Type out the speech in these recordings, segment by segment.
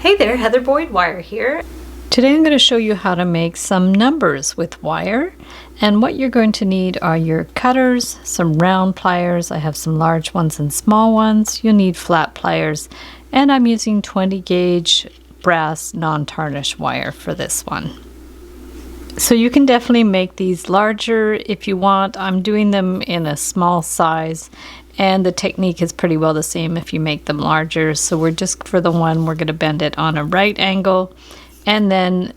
Hey there, Heather Boyd Wire here. Today I'm going to show you how to make some numbers with wire, and what you're going to need are your cutters, some round pliers. I have some large ones and small ones. You'll need flat pliers, and I'm using 20 gauge brass non-tarnish wire for this one. So you can definitely make these larger if you want. I'm doing them in a small size, and the technique is pretty well the same if you make them larger. So we're just, for the one, we're going to bend it on a right angle and then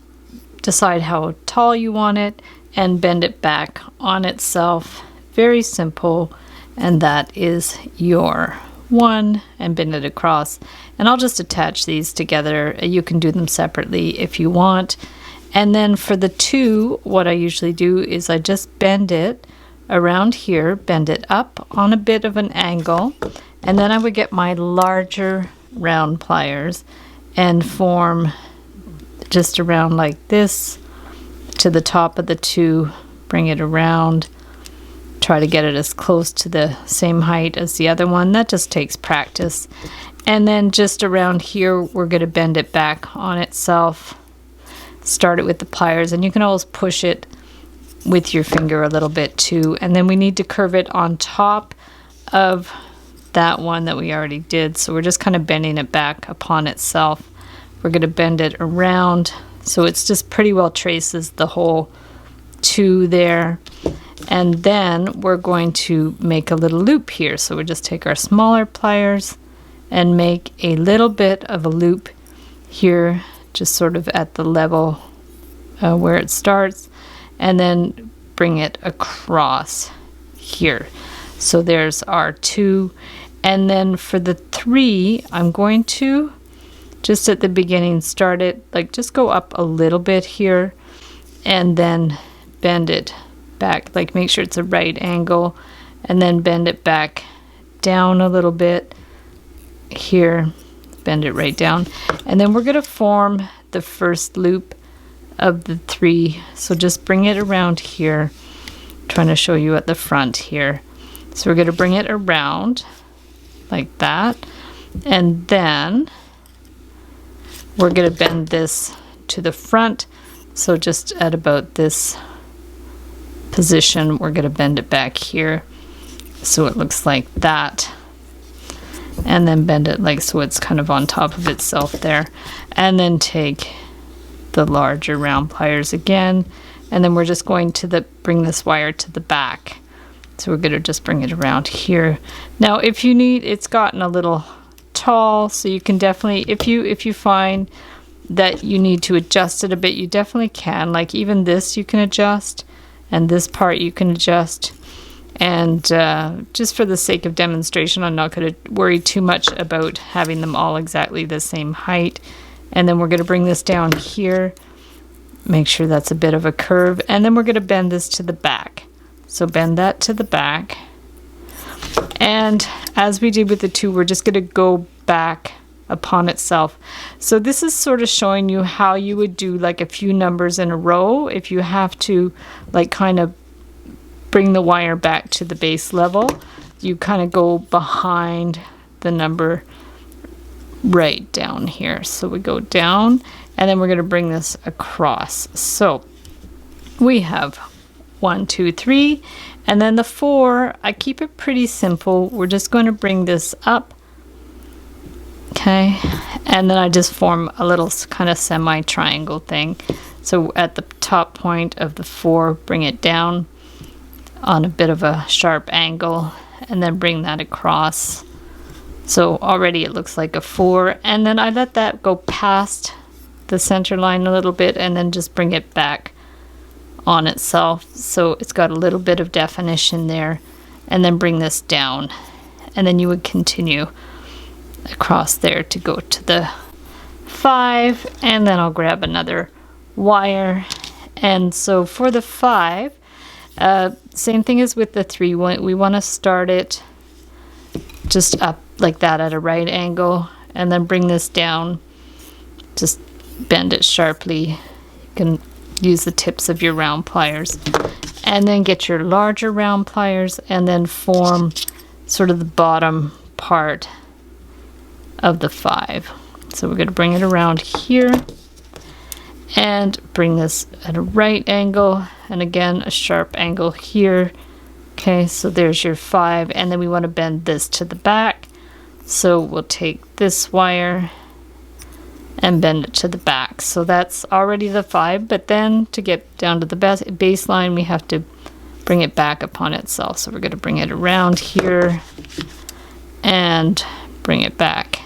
decide how tall you want it and bend it back on itself. Very simple. And that is your one, and bend it across. And I'll just attach these together. You can do them separately if you want. And then for the two, what I usually do is I just bend it around here, bend it up on a bit of an angle, and then I would get my larger round pliers and form just around like this to the top of the two, bring it around, try to get it as close to the same height as the other one. That just takes practice. And then just around here, we're going to bend it back on itself. Start it with the pliers, and you can always push it with your finger a little bit too. And then we need to curve it on top of that one that we already did. So we're just kind of bending it back upon itself. We're going to bend it around so it's just pretty well traces the whole two there. And then we're going to make a little loop here. So we just take our smaller pliers and make a little bit of a loop here, just sort of at the level where it starts, and then bring it across here. So there's our two. And then for the three, I'm going to just at the beginning start it, like just go up a little bit here and then bend it back, like make sure it's a right angle, and then bend it back down a little bit here, bend it right down. And then we're going to form the first loop of the three. So just bring it around here. I'm trying to show you at the front here. So we're going to bring it around like that, and then we're going to bend this to the front. So just at about this position, we're going to bend it back here so it looks like that, and then bend it like so it's kind of on top of itself there. And then take the larger round pliers again, and then we're just going to bring this wire to the back. So we're going to just bring it around here. Now if you need, it's gotten a little tall, so you can definitely, if you find that you need to adjust it a bit, you definitely can. Like even this you can adjust, and this part you can adjust. And just for the sake of demonstration, I'm not going to worry too much about having them all exactly the same height. And then we're going to bring this down here, make sure that's a bit of a curve, and then we're going to bend this to the back. So bend that to the back. And as we did with the two, we're just going to go back upon itself. So this is sort of showing you how you would do like a few numbers in a row if you have to like kind of bring the wire back to the base level. You kind of go behind the number right down here. So we go down, and then we're going to bring this across. So we have 1, 2, 3, and then the 4, I keep it pretty simple. We're just going to bring this up, okay, and then I just form a little kind of semi-triangle thing. So at the top point of the 4, bring it down on a bit of a sharp angle, and then bring that across. So already it looks like a 4, and then I let that go past the center line a little bit, and then just bring it back on itself. So it's got a little bit of definition there, and then bring this down, and then you would continue across there to go to the 5, and then I'll grab another wire. And so for the 5, same thing as with the 3, we want to start it just up like that at a right angle, and then bring this down, just bend it sharply. You can use the tips of your round pliers, and then get your larger round pliers, and then form sort of the bottom part of the 5. So we're going to bring it around here and bring this at a right angle, and again a sharp angle here. Okay, so there's your 5, and then we want to bend this to the back. So we'll take this wire and bend it to the back. So that's already the 5, but then to get down to the baseline, we have to bring it back upon itself. So we're going to bring it around here and bring it back.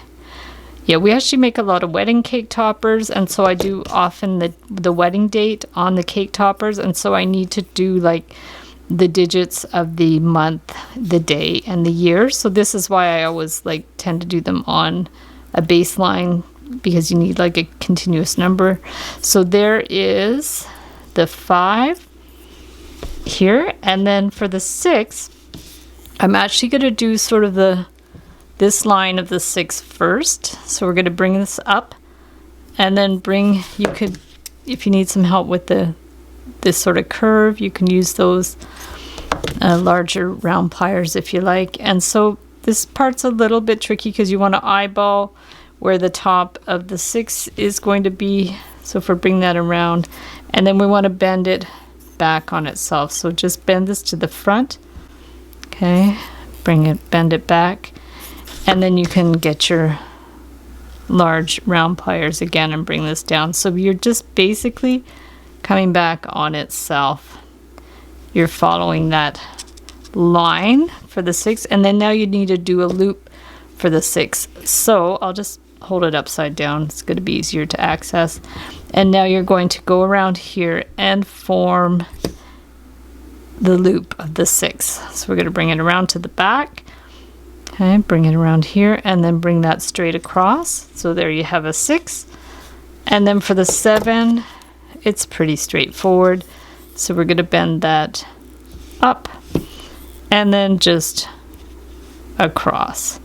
Yeah, we actually make a lot of wedding cake toppers, and so I do often the wedding date on the cake toppers, and so I need to do like the digits of the month, the day, and the year. So this is why I always like tend to do them on a baseline, because you need like a continuous number. So there is the 5 here, and then for the 6, I'm actually going to do sort of this line of the 6 first. So we're going to bring this up, and then you could, if you need some help with this sort of curve, you can use those larger round pliers if you like. And so this part's a little bit tricky because you want to eyeball where the top of the 6 is going to be. So if we bring that around, and then we want to bend it back on itself. So just bend this to the front. Okay, bend it back, and then you can get your large round pliers again and bring this down. So you're just basically coming back on itself. You're following that line for the 6, and then now you need to do a loop for the 6. So I'll just hold it upside down. It's going to be easier to access. And now you're going to go around here and form the loop of the 6. So we're going to bring it around to the back. Okay, bring it around here, and then bring that straight across. So there you have a 6. And then for the 7, it's pretty straightforward. So we're going to bend that up and then just across.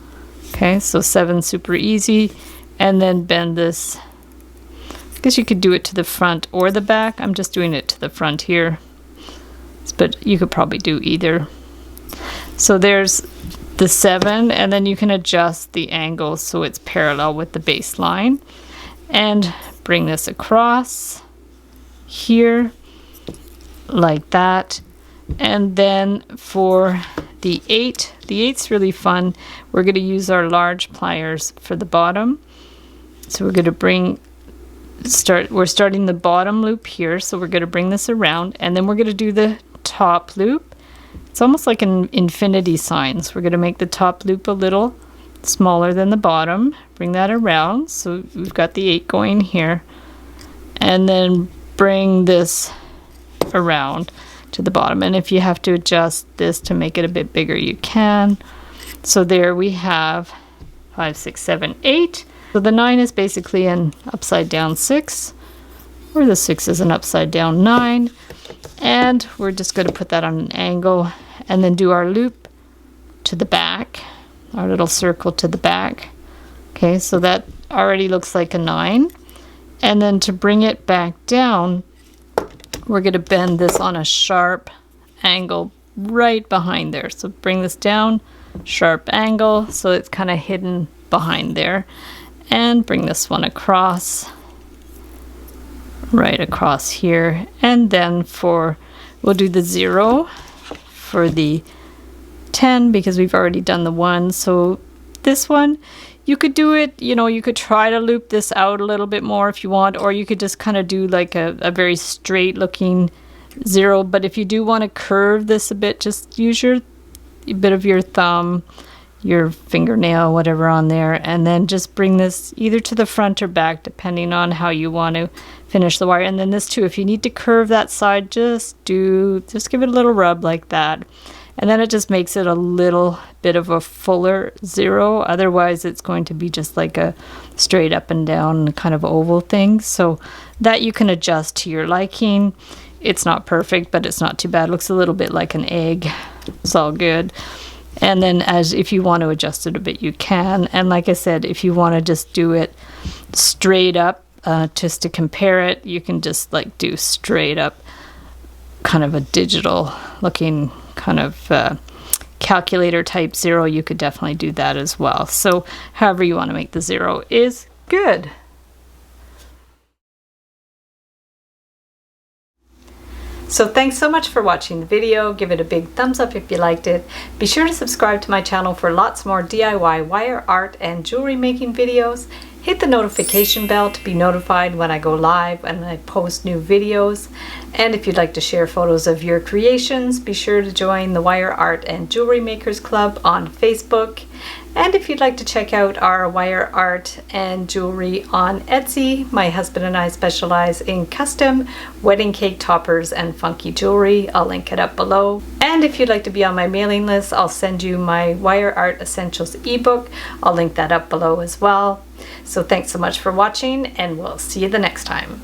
Okay, so 7, super easy. And then bend this. I guess you could do it to the front or the back. I'm just doing it to the front here, but you could probably do either. So there's the 7, and then you can adjust the angle so it's parallel with the baseline, and bring this across here like that. And then for the 8, the 8's really fun. We're going to use our large pliers for the bottom. So we're going to we're starting the bottom loop here, so we're going to bring this around, and then we're going to do the top loop. It's almost like an infinity sign. So we're going to make the top loop a little smaller than the bottom, bring that around, so we've got the 8 going here, and then bring this around to the bottom. And if you have to adjust this to make it a bit bigger, you can. So there we have 5, 6, 7, 8. So the 9 is basically an upside down 6, or the 6 is an upside down 9. And we're just going to put that on an angle and then do our loop to the back, our little circle to the back. Okay, so that already looks like a 9. And then to bring it back down, we're going to bend this on a sharp angle right behind there. So bring this down, sharp angle, so it's kind of hidden behind there. And bring this one across, right across here. And then we'll do the 0 for the 10 because we've already done the 1. So this one, you could do it, you could try to loop this out a little bit more if you want, or you could just kind of do like a very straight looking 0. But if you do want to curve this a bit, just use a bit of your thumb, your fingernail, whatever on there, and then just bring this either to the front or back depending on how you want to finish the wire. And then this too, if you need to curve that side, just give it a little rub like that, and then it just makes it a little bit of a fuller 0. Otherwise it's going to be just like a straight up and down kind of oval thing. So that you can adjust to your liking. It's not perfect, but it's not too bad. It looks a little bit like an egg. It's all good. And then if you want to adjust it a bit, you can. And like I said, if you want to just do it straight up, just to compare it, you can just like do straight up kind of a digital looking kind of calculator type 0. You could definitely do that as well. So however you want to make the 0 is Good. So thanks so much for watching the video. Give it a big thumbs up if you liked it. Be sure to subscribe to my channel for lots more DIY wire art and jewelry making videos. Hit the notification bell to be notified when I go live and I post new videos. And if you'd like to share photos of your creations, be sure to join the Wire Art and Jewelry Makers Club on Facebook. And if you'd like to check out our wire art and jewelry on Etsy, my husband and I specialize in custom wedding cake toppers and funky jewelry. I'll link it up below. And if you'd like to be on my mailing list, I'll send you my Wire Art Essentials ebook. I'll link that up below as well. So thanks so much for watching, and we'll see you the next time.